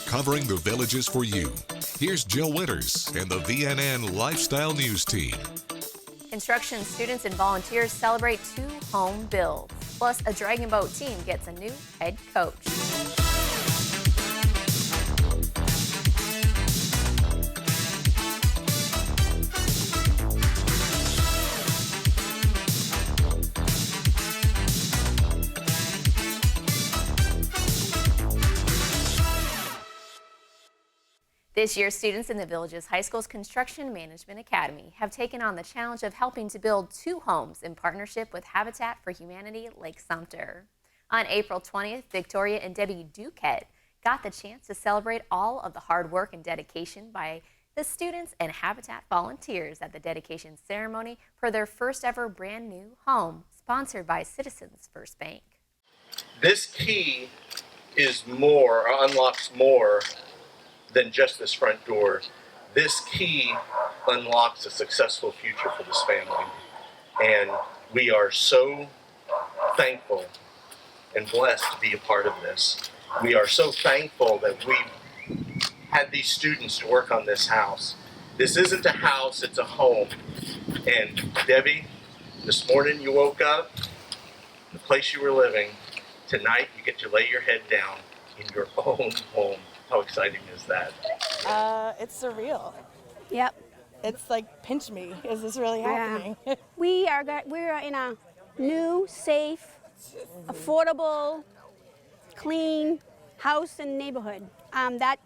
covering the villages for you. Here's Jill Winters and the VNN Lifestyle News Team. Construction students and volunteers celebrate 2 home builds. Plus, a Dragon Boat team gets a new head coach. This year, students in the Villages High School's Construction Management Academy have taken on the challenge of helping to build 2 homes in partnership with Habitat for Humanity Lake Sumter. On April 20th, Victoria and Debbie Duquette got the chance to celebrate all of the hard work and dedication by the students and Habitat volunteers at the dedication ceremony for their first ever brand new home, sponsored by Citizens First Bank. This key is more, or unlocks more than just this front door. This key unlocks a successful future for this family. And we are so thankful and blessed to be a part of this. We are so thankful that we've had these students to work on this house. This isn't a house, it's a home. And Debbie, this morning you woke up, the place you were living, tonight you get to lay your head down in your own home. How exciting is that? It's surreal. Yep. It's like, pinch me. Is this really happening? We are in a new, safe, affordable, clean house and neighborhood that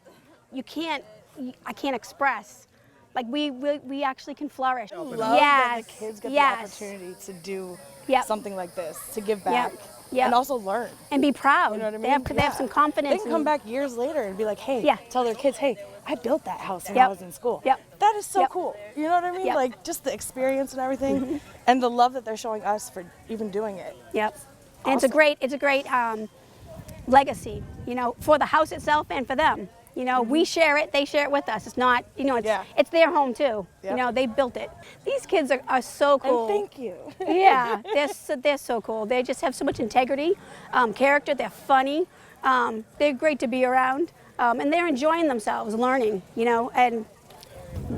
I can't express. Like we actually can flourish. I love that the kids get the opportunity to do something like this, to give back. Yep. And also learn. And be proud. You know what I mean? They have some confidence. They can come back years later and be like, hey, tell their kids, hey, I built that house when I was in school. That is so cool. You know what I mean? Like just the experience and everything, and the love that they're showing us for even doing it. Yep. Awesome. And it's a great legacy, you know, for the house itself and for them. You know, we share it, they share it with us. It's not, you know, it's their home too. You know, they built it. These kids are so cool. And thank you. Yeah, they're so cool. They just have so much integrity, character. They're funny. They're great to be around, and they're enjoying themselves, learning. You know, and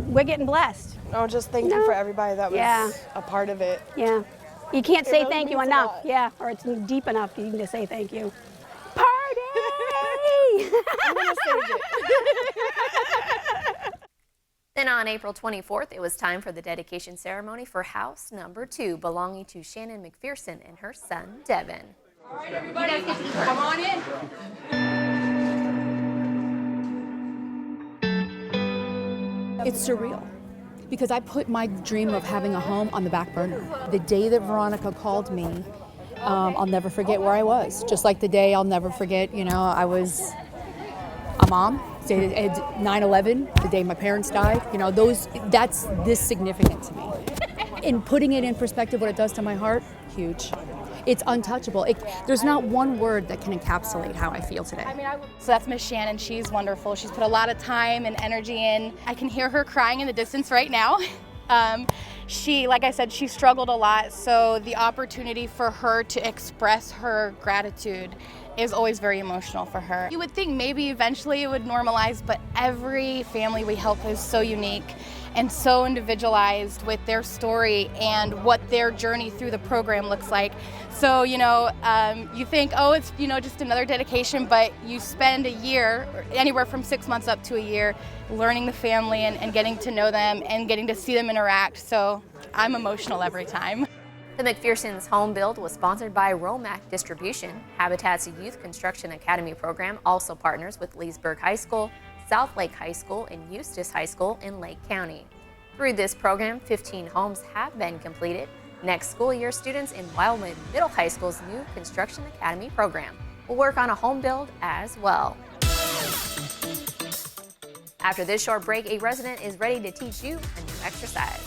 we're getting blessed. Oh, just thank you for everybody that was a part of it. Yeah, you can't say really thank you means a enough. lot. Yeah, or it's deep enough even to say thank you. Party! I'm gonna save it. Then on April 24th, it was time for the dedication ceremony for house number 2, belonging to Shannon McPherson and her son, Devin. All right, everybody, come on in. It's surreal because I put my dream of having a home on the back burner. The day that Veronica called me, I'll never forget where I was. Just like the day I'll never forget, you know, I was a mom. 9/11, the day my parents died, you know, that's this significant to me. In putting it in perspective, what it does to my heart, huge. It's untouchable. There's not one word that can encapsulate how I feel today. So that's Miss Shannon. She's wonderful. She's put a lot of time and energy in. I can hear her crying in the distance right now. She, like I said, she struggled a lot, so the opportunity for her to express her gratitude is always very emotional for her. You would think maybe eventually it would normalize, but every family we help is so unique and so individualized with their story and what their journey through the program looks like. So, you know, you think, oh, it's, you know, just another dedication, but you spend a year, anywhere from 6 months up to a year, learning the family and getting to know them and getting to see them interact. So I'm emotional every time. The McPherson's home build was sponsored by Romac Distribution. Habitat's Youth Construction Academy program also partners with Leesburg High School, South Lake High School, and Eustis High School in Lake County. Through this program, 15 homes have been completed. Next school year, students in Wildwood Middle High School's new Construction Academy program will work on a home build as well. After this short break, a resident is ready to teach you a new exercise.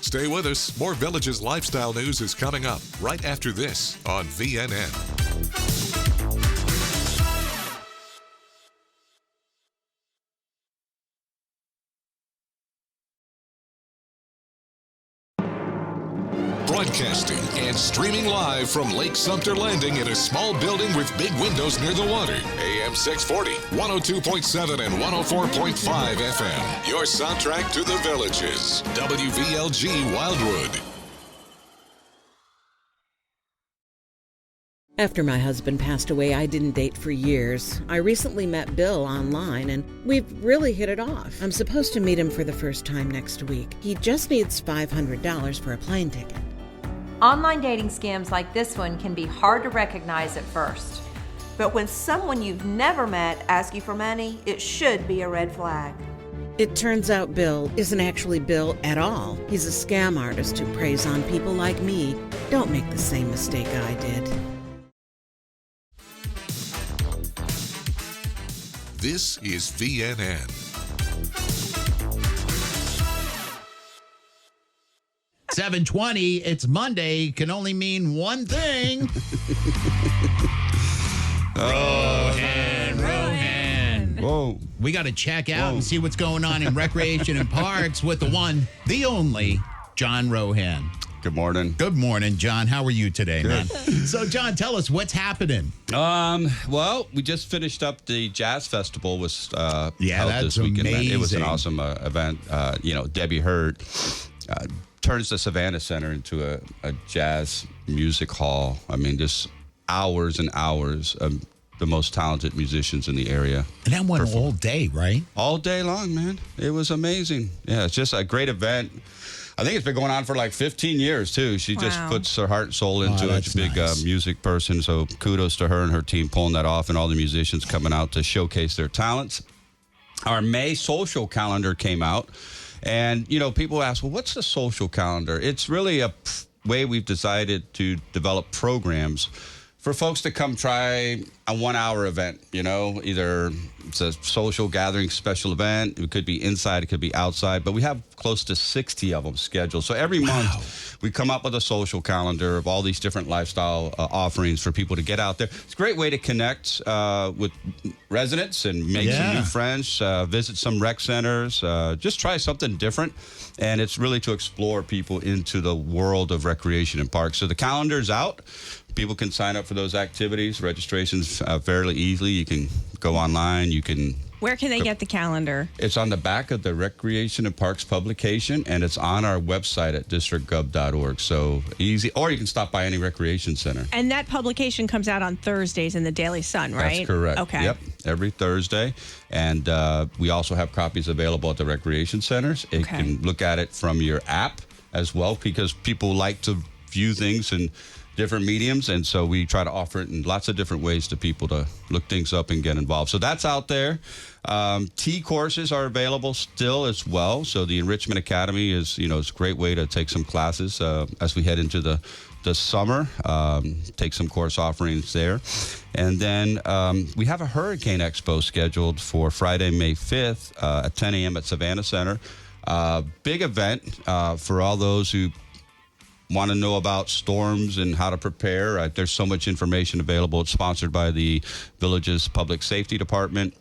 Stay with us. More Villages Lifestyle News is coming up right after this on VNN. broadcasting and streaming live from Lake Sumter Landing in a small building with big windows near the water. AM 640, 102.7 and 104.5 FM. Your soundtrack to the Villages. WVLG Wildwood. After my husband passed away, I didn't date for years. I recently met Bill online, and we've really hit it off. I'm supposed to meet him for the first time next week. He just needs $500 for a plane ticket. Online dating scams like this one can be hard to recognize at first. But when someone you've never met asks you for money, it should be a red flag. It turns out Bill isn't actually Bill at all. He's a scam artist who preys on people like me. Don't make the same mistake I did. This is VNN. $7:20. It's Monday. Can only mean one thing. Rohan. Whoa. We got to check out and see what's going on in recreation and parks with the one, the only, John Rohan. Good morning. Good morning, John. How are you today, man? So, John, tell us what's happening. Well, we just finished up the Jazz Festival was held that's this weekend. amazing. It was an awesome event. Debbie Hurt turns the Savannah Center into a jazz music hall. I mean, just hours and hours of the most talented musicians in the area. And that went all day, right? All day long, man. It was amazing. Yeah, it's just a great event. I think it's been going on for like 15 years, too. She just puts her heart and soul into it. She's a big music person, so kudos to her and her team pulling that off and all the musicians coming out to showcase their talents. Our May social calendar came out, and, people ask, well, what's the social calendar? It's really a way we've decided to develop programs for folks to come try a 1-hour event, either it's a social gathering special event. It could be inside, it could be outside, but we have close to 60 of them scheduled. So every month we come up with a social calendar of all these different lifestyle offerings for people to get out there. It's a great way to connect with residents and make some new friends, visit some rec centers, just try something different. And it's really to explore people into the world of recreation and parks. So the calendar's out. People can sign up for those activities. Registration's fairly easily. You can go online. Where can they get the calendar? It's on the back of the Recreation and Parks publication, and it's on our website at districtgov.org. So easy. Or you can stop by any recreation center. And that publication comes out on Thursdays in the Daily Sun, right? That's correct. Okay. Yep, every Thursday. And we also have copies available at the recreation centers. You can look at it from your app as well, because people like to view things in different mediums, and so we try to offer it in lots of different ways to people to look things up and get involved. So that's out there. T courses are available still as well. So the Enrichment Academy is, it's a great way to take some classes as we head into the summer. Take some course offerings there. And then we have a Hurricane Expo scheduled for Friday, May 5th at 10 a.m. at Savannah Center. Big event for all those who want to know about storms and how to prepare. There's so much information available. It's sponsored by the Village's Public Safety Department.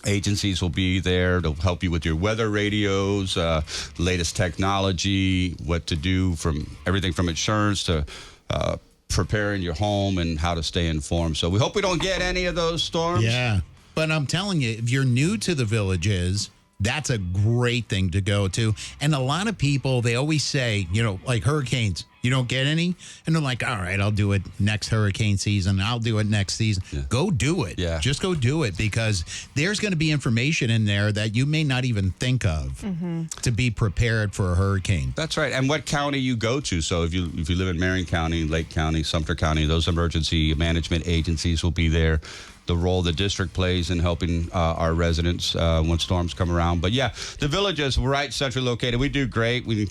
Agencies will be there to help you with your weather radios, latest technology, what to do, from everything from insurance to preparing your home and how to stay informed. So we hope we don't get any of those storms. Yeah, but I'm telling you, if you're new to the Villages, that's a great thing to go to. And a lot of people, they always say, like hurricanes, you don't get any? And they're like, all right, I'll do it next hurricane season. I'll do it next season. Yeah. Go do it. Yeah. Just go do it, because there's going to be information in there that you may not even think of to be prepared for a hurricane. That's right. And what county you go to. So if you live in Marion County, Lake County, Sumter County, those emergency management agencies will be there. The role the district plays in helping our residents when storms come around. But yeah, the Villages, right centrally located. We do great. We,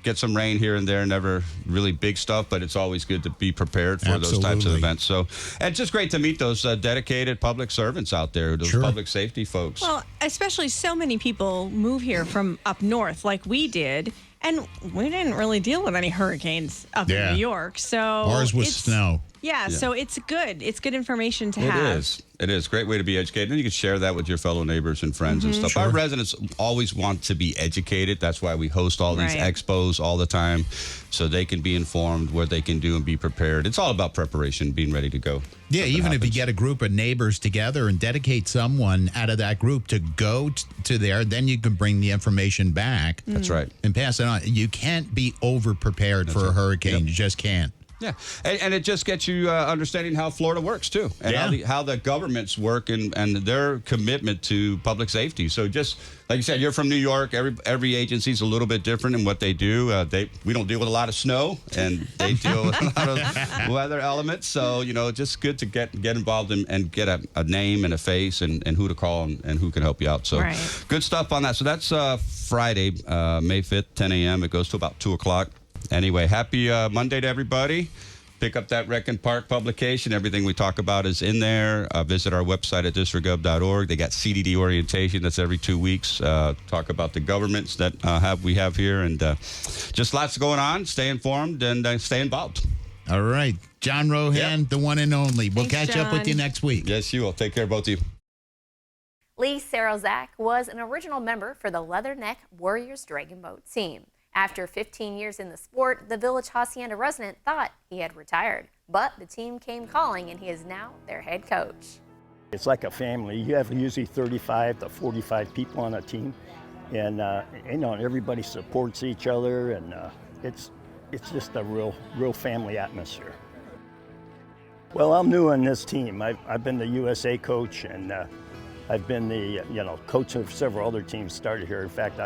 get some rain here and there, never really big stuff, but it's always good to be prepared for those types of events. So it's just great to meet those dedicated public servants out there, those public safety folks. Well, especially so many people move here from up north like we did. And we didn't really deal with any hurricanes up in New York. So ours was snow. Yeah, so it's good. It's good information to have. It is. Great way to be educated. And you can share that with your fellow neighbors and friends and stuff. Our residents always want to be educated. That's why we host all these expos all the time, so they can be informed what they can do and be prepared. It's all about preparation, being ready to go. Yeah, even if you get a group of neighbors together and dedicate someone out of that group to go to there, then you can bring the information back. That's right. And pass it on. You can't be over-prepared for a hurricane. You just can't. Yeah, and it just gets you understanding how Florida works, too, and how the governments work and their commitment to public safety. So just like you said, you're from New York. Every agency's a little bit different in what they do. We don't deal with a lot of snow, and they deal with a lot of weather elements. So, just good to get involved and get a name and a face and who to call and who can help you out. So good stuff on that. So that's Friday, May 5th, 10 a.m. It goes to about 2 o'clock. Anyway, happy Monday to everybody. Pick up that Rec and Park publication. Everything we talk about is in there. Visit our website at districtgov.org. They got CDD orientation. That's every 2 weeks. Talk about the governments that we have here. And just lots going on. Stay informed and stay involved. All right. John Rohan, the one and only. We'll catch up with you next week. Yes, you will. Take care, both of you. Lee Sarozak was an original member for the Leatherneck Warriors Dragon Boat team. After 15 years in the sport, the Village Hacienda resident thought he had retired. But the team came calling, and he is now their head coach. It's like a family. You have usually 35 to 45 people on a team. And, everybody supports each other, and it's just a real family atmosphere. Well, I'm new on this team. I've been the USA coach, and I've been the coach of several other teams started here. In fact,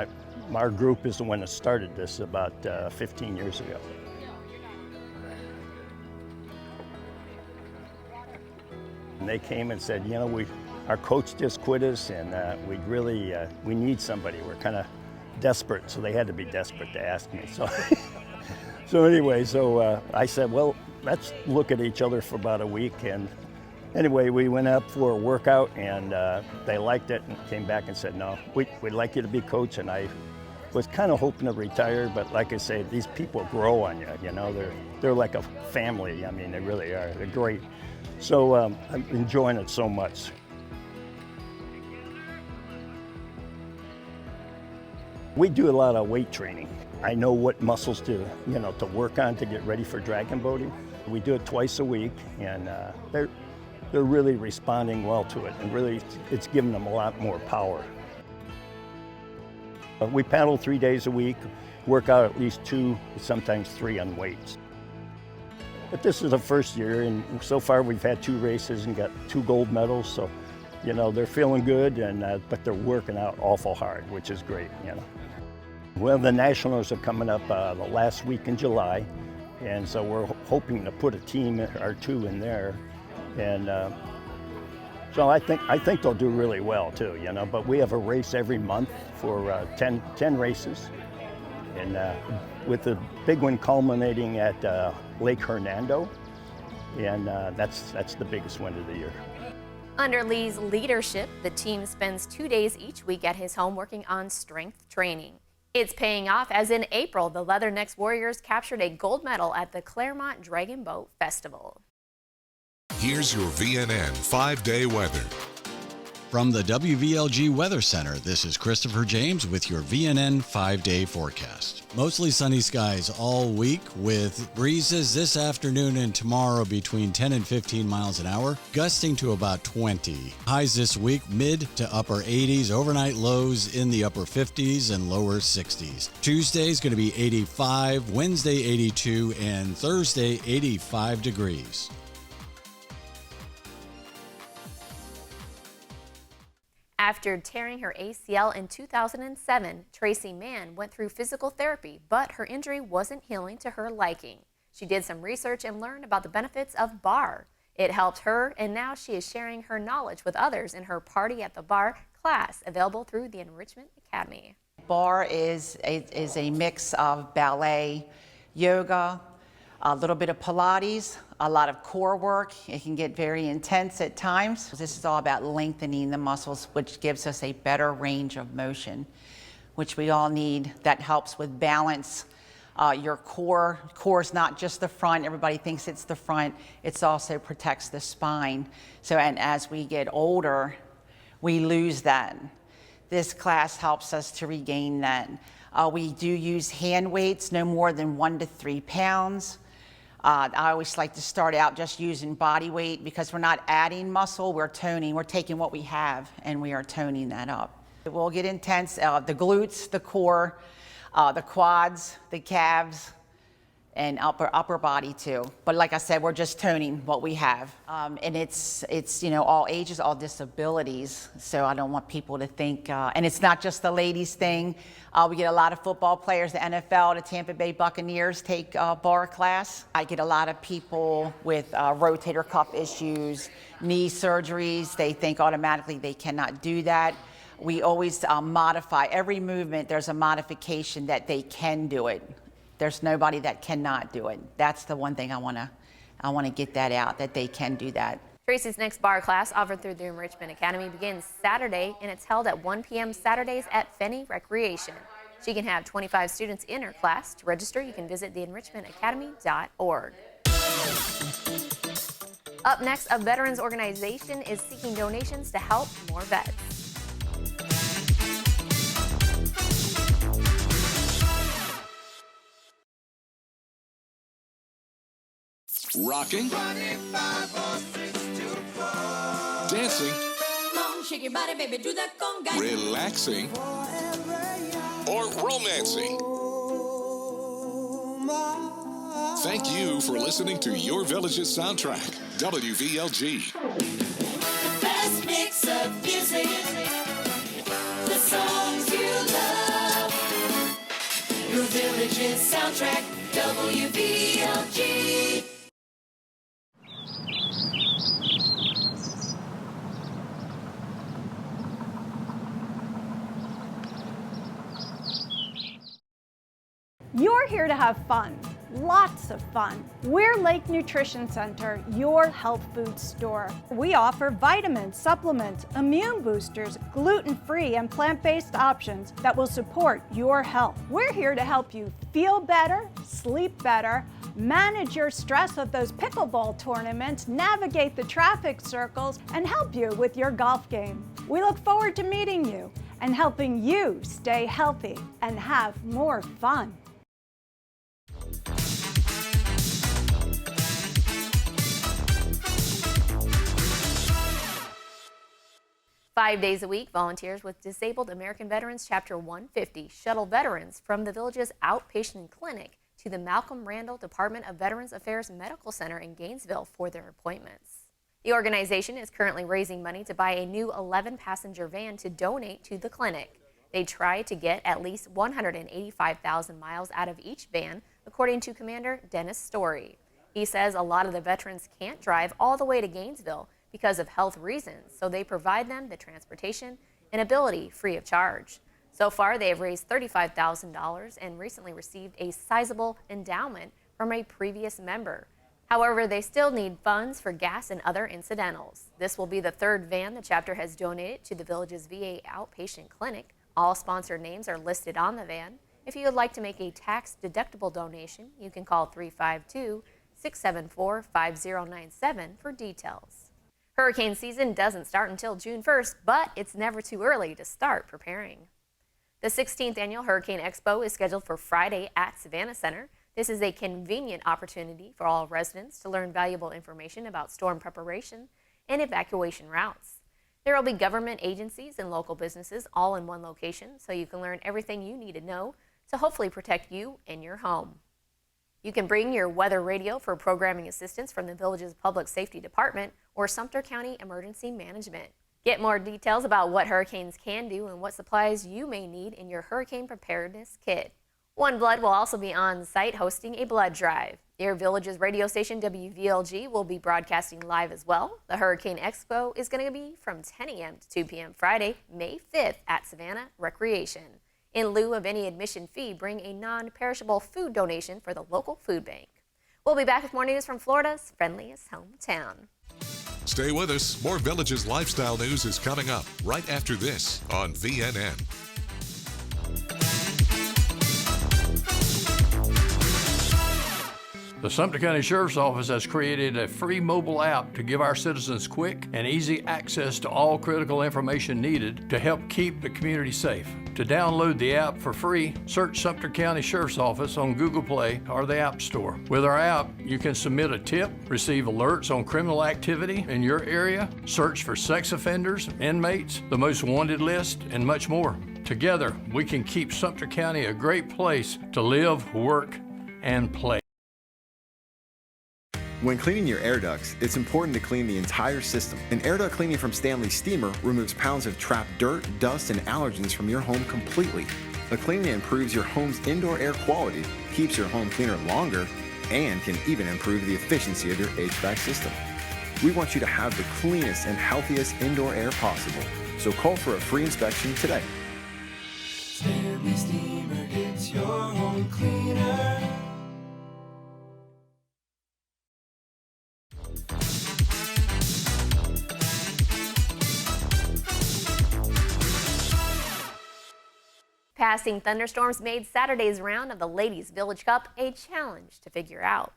our group is the one that started this about 15 years ago. And they came and said, our coach just quit us, and we need somebody. We're kind of desperate, so they had to be desperate to ask me. So I said, well, let's look at each other for about a week. And anyway, we went up for a workout, and they liked it and came back and said, no, we'd like you to be coach. And I was kind of hoping to retire, but like I say, these people grow on you, they're like a family. I mean, they really are. They're great. So I'm enjoying it so much. We do a lot of weight training. I know what muscles to work on to get ready for dragon boating. We do it twice a week, and they're really responding well to it, and really it's giving them a lot more power. We paddle 3 days a week, work out at least 2, sometimes 3 on weights. But this is the first year, and so far we've had 2 races and got 2 gold medals, so they're feeling good, but they're working out awful hard, which is great. Well, the Nationals are coming up the last week in July, and so we're hoping to put a team or 2 in there, and so I think they'll do really well too, but we have a race every month for 10 races, and with the big one culminating at Lake Hernando, and that's the biggest one of the year. Under Lee's leadership, the team spends 2 days each week at his home working on strength training. It's paying off, as in April, the Leathernecks Warriors captured a gold medal at the Claremont Dragon Boat Festival. Here's your VNN 5-day weather. From the WVLG Weather Center, this is Christopher James with your VNN 5-day forecast. Mostly sunny skies all week with breezes this afternoon and tomorrow between 10 and 15 miles an hour, gusting to about 20. Highs this week mid to upper 80s, overnight lows in the upper 50s and lower 60s. Tuesday is going to be 85, Wednesday 82, and Thursday 85 degrees. After tearing her ACL in 2007, Tracy Mann went through physical therapy, but her injury wasn't healing to her liking. She did some research and learned about the benefits of barre. It helped her, and now she is sharing her knowledge with others in her Party at the Bar class, available through the Enrichment Academy. Barre is a mix of ballet, yoga, a little bit of Pilates, a lot of core work. It can get very intense at times. This is all about lengthening the muscles, which gives us a better range of motion. which we all need. That helps with balance. Your core is not just the front. Everybody thinks it's the front. It also protects the spine. So, and as we get older, we lose that. This class helps us to regain that. We do use hand weights, no more than 1 to 3 pounds. I always like to start out just using body weight because we're not adding muscle, we're toning. We're taking what we have and we are toning that up. It will get intense. The glutes, the core, the quads, the calves, and upper body too. But like I said, we're just toning what we have. And it's all ages, all disabilities. So I don't want people to think, and it's not just the ladies thing. We get a lot of football players, the NFL, the Tampa Bay Buccaneers take bar class. I get a lot of people with rotator cuff issues, knee surgeries. They think automatically they cannot do that. We always modify every movement. There's a modification that they can do it. There's nobody that cannot do it. That's the one thing I want to get that out, that they can do that. Tracy's next bar class, offered through the Enrichment Academy, begins Saturday, and it's held at 1 p.m. Saturdays at Fenney Recreation. She can have 25 students in her class. To register, you can visit theenrichmentacademy.org. Up next, a veterans organization is seeking donations to help more vets. Rocking, dancing, Shake your body, baby, do that conga. relaxing, or romancing. Thank you for listening to Your Village's soundtrack, WVLG. The best mix of music, the songs you love. Your Village's soundtrack, WVLG. You're here to have fun, lots of fun. We're Lake Nutrition Center, your health food store. We offer vitamins, supplements, immune boosters, gluten-free and plant-based options that will support your health. We're here to help you feel better, sleep better, manage your stress of those pickleball tournaments, navigate the traffic circles, and help you with your golf game. We look forward to meeting you and helping you stay healthy and have more fun. 5 days a week, volunteers with Disabled American Veterans Chapter 150 shuttle veterans from the village's outpatient clinic to the Malcolm Randall Department of Veterans Affairs Medical Center in Gainesville for their appointments. The organization is currently raising money to buy a new 11-passenger van to donate to the clinic. They try to get at least 185,000 miles out of each van, according to Commander Dennis Story. He says a lot of the veterans can't drive all the way to Gainesville because of health reasons, so they provide them the transportation and ability free of charge. So far, they have raised $35,000 and recently received a sizable endowment from a previous member. However, they still need funds for gas and other incidentals. This will be the third van the chapter has donated to the village's VA outpatient clinic. All sponsored names are listed on the van. If you would like to make a tax-deductible donation, you can call 352-674-5097 for details. Hurricane season doesn't start until June 1st, but it's never too early to start preparing. The 16th Annual Hurricane Expo is scheduled for Friday at Savannah Center. This is a convenient opportunity for all residents to learn valuable information about storm preparation and evacuation routes. There will be government agencies and local businesses all in one location, so you can learn everything you need to know to hopefully protect you and your home. You can bring your weather radio for programming assistance from the village's Public Safety Department or Sumter County Emergency Management. Get more details about what hurricanes can do and what supplies you may need in your hurricane preparedness kit. One Blood will also be on site hosting a blood drive. Your village's radio station WVLG will be broadcasting live as well. The Hurricane Expo is going to be from 10 a.m. to 2 p.m. Friday, May 5th at Savannah Recreation. In lieu of any admission fee, bring a non-perishable food donation for the local food bank. We'll be back with more news from Florida's friendliest hometown. Stay with us. More Villages lifestyle news is coming up right after this on VNN. The Sumter County Sheriff's Office has created a free mobile app to give our citizens quick and easy access to all critical information needed to help keep the community safe. To download the app for free, search Sumter County Sheriff's Office on Google Play or the App Store. With our app, you can submit a tip, receive alerts on criminal activity in your area, search for sex offenders, inmates, the most wanted list, and much more. Together, we can keep Sumter County a great place to live, work, and play. When cleaning your air ducts, it's important to clean the entire system. An air duct cleaning from Stanley Steamer removes pounds of trapped dirt, dust, and allergens from your home completely. The cleaning improves your home's indoor air quality, keeps your home cleaner longer, and can even improve the efficiency of your HVAC system. We want you to have the cleanest and healthiest indoor air possible, so call for a free inspection today. Stanley Steamer gets your home cleaner. Passing thunderstorms made Saturday's round of the Ladies Village Cup a challenge to figure out.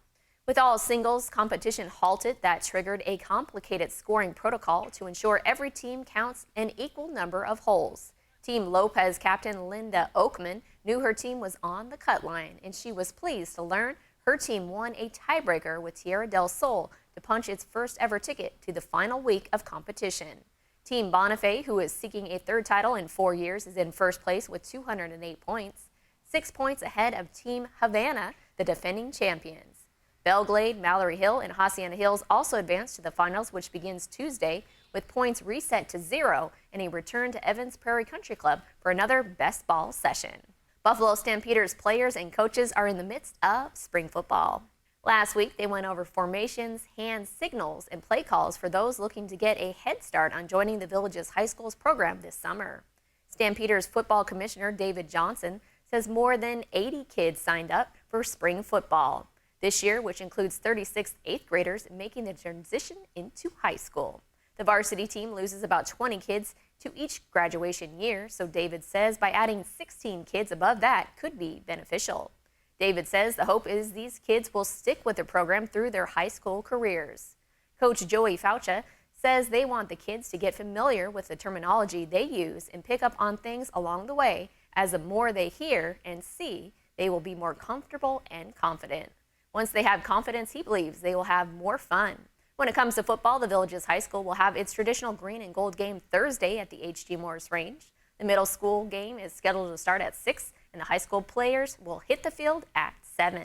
With all singles competition halted, that triggered a complicated scoring protocol to ensure every team counts an equal number of holes. Team Lopez captain Linda Oakman knew her team was on the cut line, and she was pleased to learn her team won a tiebreaker with Tierra del Sol to punch its first ever ticket to the final week of competition. Team Bonifay, who is seeking a third title in 4 years, is in first place with 208 points, 6 points ahead of Team Havana, the defending champions. Belglade, Mallory Hill, and Hacienda Hills also advanced to the finals, which begins Tuesday, with points reset to 0 and a return to Evans Prairie Country Club for another best ball session. Buffalo Stampeders players and coaches are in the midst of spring football. Last week, they went over formations, hand signals, and play calls for those looking to get a head start on joining the Village's high school's program this summer. Stampeders football commissioner David Johnson says more than 80 kids signed up for spring football this year, which includes 36 eighth graders making the transition into high school. The varsity team loses about 20 kids to each graduation year, so David says by adding 16 kids above that could be beneficial. David says the hope is these kids will stick with the program through their high school careers. Coach Joey Faucha says they want the kids to get familiar with the terminology they use and pick up on things along the way, as the more they hear and see, they will be more comfortable and confident. Once they have confidence, he believes they will have more fun. When it comes to football, the Village's high school will have its traditional green and gold game Thursday at the H.G. Morris Range. The middle school game is scheduled to start at 6, and the high school players will hit the field at 7.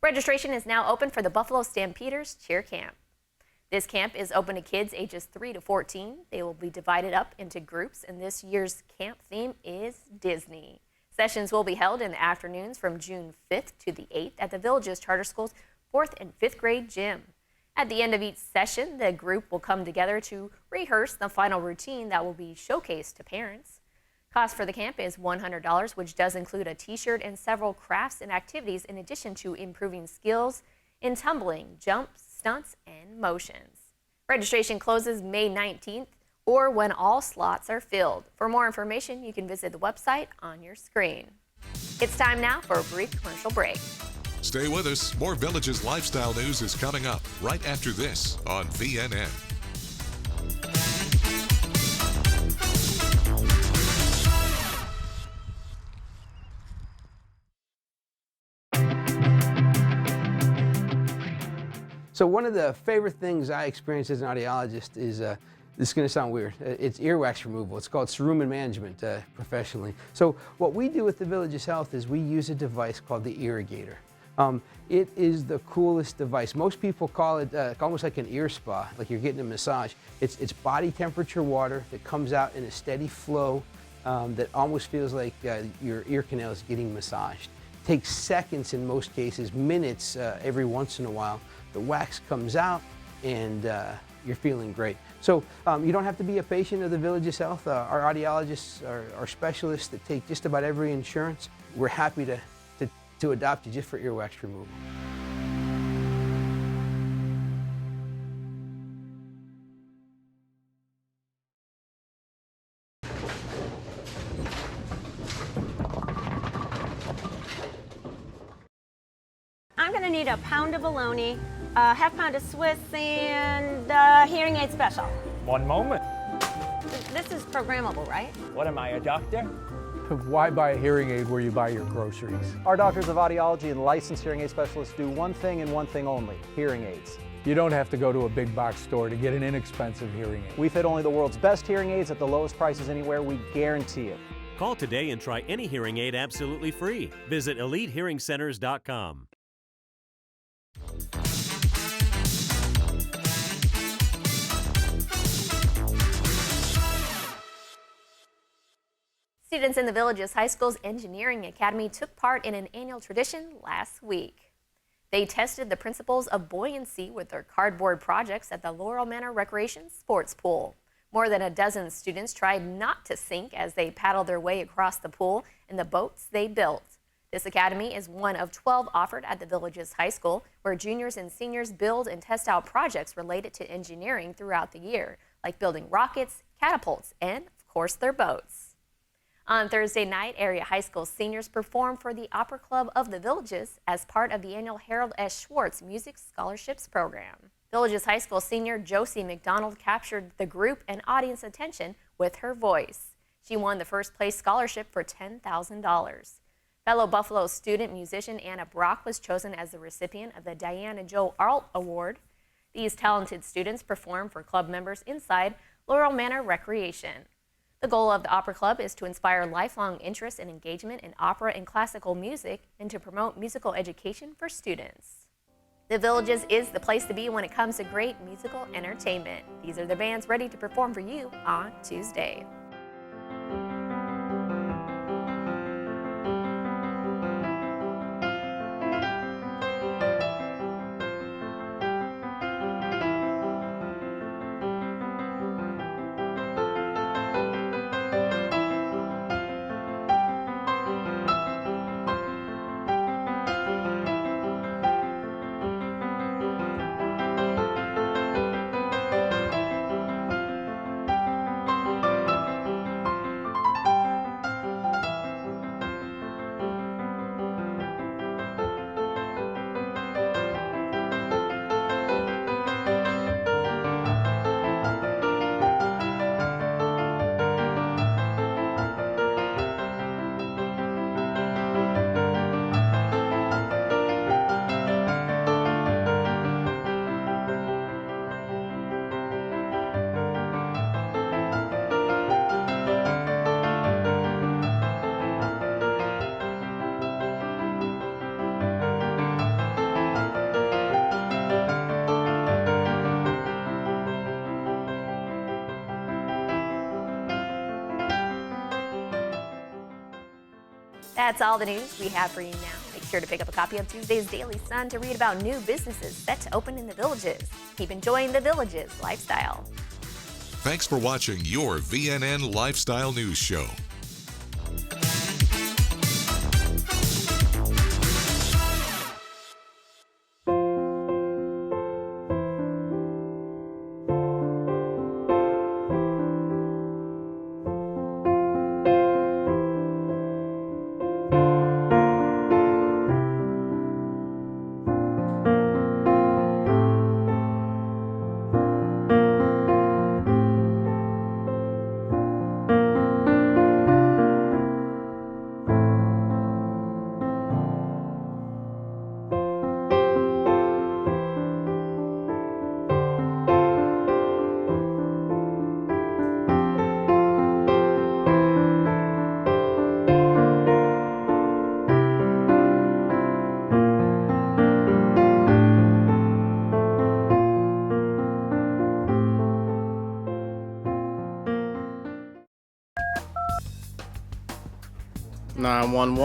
Registration is now open for the Buffalo Stampeders Cheer Camp. This camp is open to kids ages 3 to 14. They will be divided up into groups, and this year's camp theme is Disney. Sessions will be held in the afternoons from June 5th to the 8th at the Village's Charter School's 4th and 5th grade gym. At the end of each session, the group will come together to rehearse the final routine that will be showcased to parents. Cost for the camp is $100, which does include a t-shirt and several crafts and activities in addition to improving skills in tumbling, jumps, stunts, and motions. Registration closes May 19th or when all slots are filled. For more information, you can visit the website on your screen. It's time now for a brief commercial break. Stay with us. More Village's lifestyle news is coming up right after this on VNN. So one of the favorite things I experience as an audiologist is, this is going to sound weird, it's earwax removal. It's called cerumen management professionally. So what we do with the Village's Health is we use a device called the Irrigator. It is the coolest device. Most people call it almost like an ear spa, like you're getting a massage. It's body temperature water that comes out in a steady flow that almost feels like your ear canal is getting massaged. It takes seconds in most cases, minutes every once in a while. The wax comes out and you're feeling great. So you don't have to be a patient of the Village's Health. Our audiologists are specialists that take just about every insurance. We're happy to adopt you just for earwax removal. I'm going to need a pound of bologna, a half pound of Swiss, and hearing aid special. One moment. This is programmable, right? What am I, a doctor? Why buy a hearing aid where you buy your groceries? Our doctors of audiology and licensed hearing aid specialists do one thing and one thing only, hearing aids. You don't have to go to a big box store to get an inexpensive hearing aid. We fit only the world's best hearing aids at the lowest prices anywhere. We guarantee it. Call today and try any hearing aid absolutely free. Visit EliteHearingCenters.com. Students in the Villages High School's Engineering Academy took part in an annual tradition last week. They tested the principles of buoyancy with their cardboard projects at the Laurel Manor Recreation Sports Pool. More than a dozen students tried not to sink as they paddled their way across the pool in the boats they built. This academy is one of 12 offered at the Villages High School, where juniors and seniors build and test out projects related to engineering throughout the year, like building rockets, catapults, and, of course, their boats. On Thursday night, area high school seniors performed for the Opera Club of the Villages as part of the annual Harold S. Schwartz Music Scholarships Program. Villages High School senior Josie McDonald captured the group and audience attention with her voice. She won the first place scholarship for $10,000. Fellow Buffalo student musician Anna Brock was chosen as the recipient of the Diana Jo Arlt Award. These talented students performed for club members inside Laurel Manor Recreation. The goal of the Opera Club is to inspire lifelong interest and engagement in opera and classical music and to promote musical education for students. The Villages is the place to be when it comes to great musical entertainment. These are the bands ready to perform for you on Tuesday. That's all the news we have for you now. Make sure to pick up a copy of Tuesday's Daily Sun to read about new businesses set to open in the Villages. Keep enjoying the Villages lifestyle. Thanks for watching your VNN Lifestyle News Show.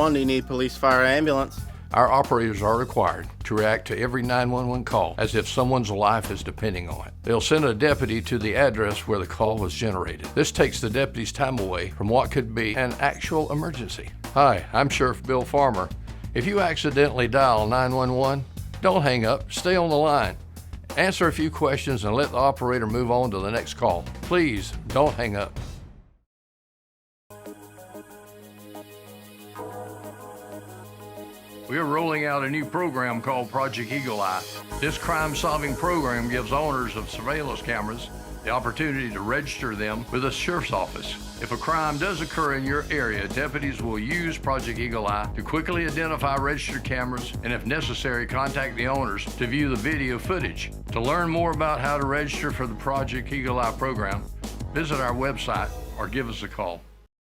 Do you need police, fire, ambulance? Our operators are required to react to every 911 call as if someone's life is depending on it. They'll send a deputy to the address where the call was generated. This takes the deputy's time away from what could be an actual emergency. Hi, I'm Sheriff Bill Farmer. If you accidentally dial 911, don't hang up, stay on the line. Answer a few questions and let the operator move on to the next call. Please don't hang up. We are rolling out a new program called Project Eagle Eye. This crime-solving program gives owners of surveillance cameras the opportunity to register them with the sheriff's office. If a crime does occur in your area, deputies will use Project Eagle Eye to quickly identify registered cameras and, if necessary, contact the owners to view the video footage. To learn more about how to register for the Project Eagle Eye program, visit our website or give us a call.